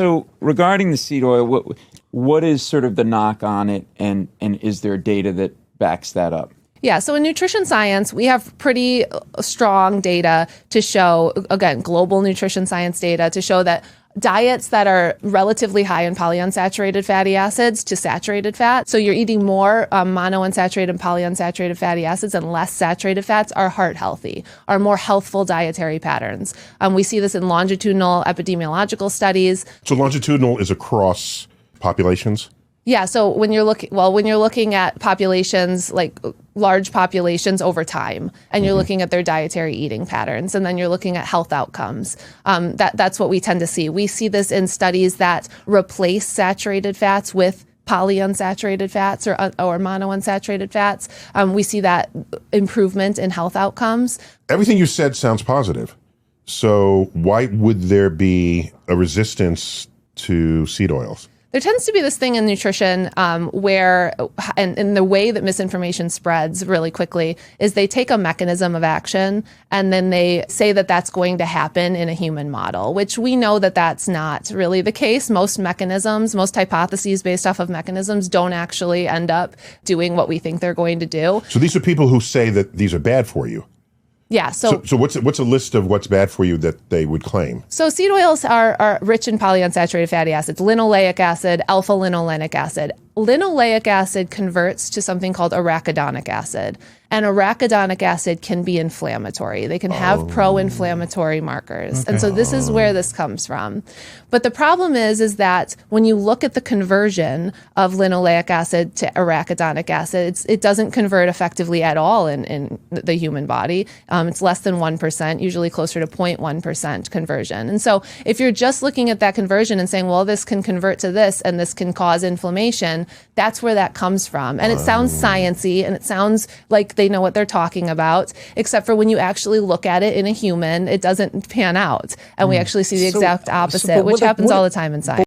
So regarding the seed oil, what is sort of the knock on it, and is there data that backs that up? Yeah, so in nutrition science, we have pretty strong data to show, again, global nutrition science data to show that diets that are relatively high in polyunsaturated fatty acids to saturated fat, so you're eating more monounsaturated and polyunsaturated fatty acids and less saturated fats, are heart healthy, are more healthful dietary patterns. We see this in longitudinal epidemiological studies. So longitudinal is across populations? Yeah, so when you're looking at populations, like large populations over time, and you're looking at their dietary eating patterns, and then you're looking at health outcomes, that's what we tend to see. We see this in studies that replace saturated fats with polyunsaturated fats or monounsaturated fats. We see that improvement in health outcomes. Everything you said sounds positive. So why would there be a resistance to seed oils? There tends to be this thing in nutrition where, and the way that misinformation spreads really quickly, is they take a mechanism of action and then they say that that's going to happen in a human model, which we know that that's not really the case. Most mechanisms, most hypotheses based off of mechanisms don't actually end up doing what we think they're going to do. So these are people who say that these are bad for you. Yeah. So what's a list of what's bad for you that they would claim? So seed oils are rich in polyunsaturated fatty acids, linoleic acid, alpha-linolenic acid. Linoleic acid converts to something called arachidonic acid. And arachidonic acid can be inflammatory. They can have pro-inflammatory markers. Okay. And so this is where this comes from. But the problem is that when you look at the conversion of linoleic acid to arachidonic acid, it doesn't convert effectively at all in the human body. It's less than 1%, usually closer to 0.1% conversion. And so if you're just looking at that conversion and saying, well, this can convert to this and this can cause inflammation, that's where that comes from. And it sounds sciencey and it sounds like they know what they're talking about, except for when you actually look at it in a human, it doesn't pan out. And we actually see the exact opposite, which happens all the time in science.